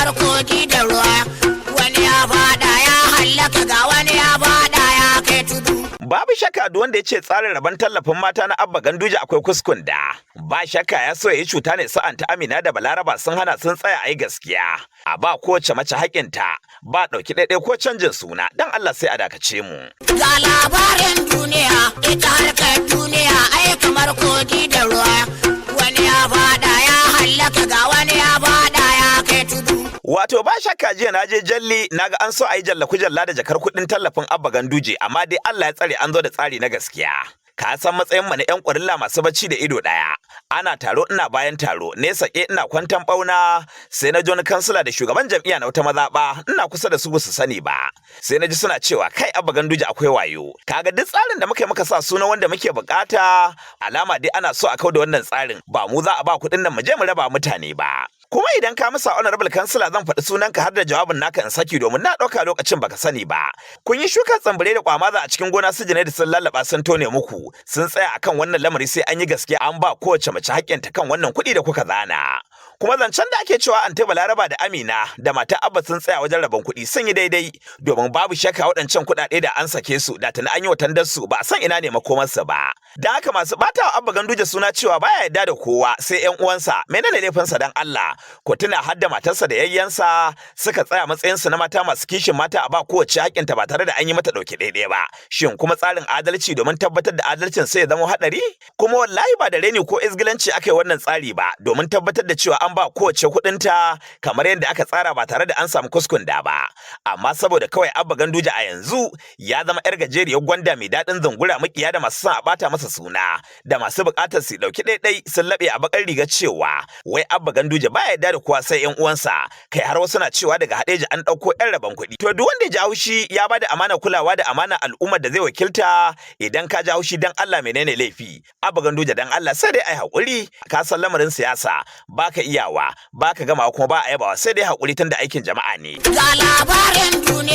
kamar kogi da ruwa, wani ya fada ya hallaka ga wani ya fada ya kai tudu. Babu shakka duk wanda ya ce tsarin rabon tallafin mata na Abba Ganduje akwai kuskunda. Ba shakka ya so ya yi cuta ne sa'an ta Amina da Balaraba sun hana sun tsaya a yi gaskiya. A ba kowace mace haƙinta, ba ɗauki ɗaiɗai ko canjin suna, don Allah sai a dakace mu. Ga labarin duniya, ita harkar duniya ai kamar kogi da ruwa, wani ya fada ya hallaka ga wani ya fada ya kai tudu. Wato ba shakka jiya na je jalli naga an so a yi jalla da jakar kuɗin tallafin Abba Ganduje, amma dai Allah ya tsare an zo da tsari na gaskiya. Ka san matsayin mu na ƴan ƙurilla masu bacci da ido ɗaya. Ana taro ina bayan taro, ne sake ina kwantan ɓauna, sai na ji wani kansila da shugaban jam'iyya na wata mazaɓa, ina kusa da su ba su sani ba. Sai na ji suna cewa kai Abba Ganduje akwai wayo. Kaga duk tsarin da muka yi muka sa suna wanda muke bukata, alama dai ana so a kau da wannan tsarin, ba mu za a ba kuɗin nan mu je mu raba mutane ba. Kuma idan ka masa honorable kansila zan faɗi sunanka har da jawabin naka in saki domin na ɗauka lokacin baka sani ba. Kun yi shuka tsambare da kwamaza a cikin gona su da sun lallaba sun tone muku. Sun tsaya akan wannan lamari sai an yi gaskiya an ba kowace mace haƙƙinta kan wannan kuɗi da kuka zana. Kuma zancen da ake cewa Ante Balaraba da Amina da matar Abba sun tsaya wajen rabon kuɗi sun yi daidai domin babu shakka waɗancan kuɗaɗe da an sake su da tuni an yi watandar su ba a san ina ne makomarsa ba. Da haka masu ɓata wa Abba Ganduje suna cewa baya yarda da kowa sai ƴan uwansa menene laifinsa dan Allah. Ko tuna har da matarsa da yayyansa suka tsaya matsayinsu na mata masu kishin mata a ba kowace haƙƙinta ba tare da an yi mata ɗauke ɗaiɗai ba. Shin kuma tsarin adalci domin tabbatar da adalcin sai ya zama haɗari? Kuma wallahi ba da reni ko izgilanci aka yi wannan tsari ba domin tabbatar da cewa an ba kowace kuɗinta kamar yadda aka tsara ba tare da an samu kuskunda ba. Amma saboda kawai Abba Ganduje a yanzu ya zama 'yar gajeriyar gwanda mai daɗin zungura makiya da masu son a ɓata masa suna da masu buƙatar su ɗauki ɗaiɗai sun laɓe a bakar riga cewa wai Abba Ganduje ba yarda da kowa sai 'yan uwansa, kai har wasu na cewa daga Hadeja an ɗauko 'yan rabon kuɗi. To duk wanda ya ji haushi ya bada amana kulawa da amana al'ummar da zai wakilta, idan ka ji haushi dan Allah menene laifi? Abba Ganduje dan Allah sai dai ai haƙuri, ka san lamarin siyasa baka iyawa baka gamawa kuma ba a yabawa sai dai haƙuri tunda aikin jama'a ne. Ga labarin duniya.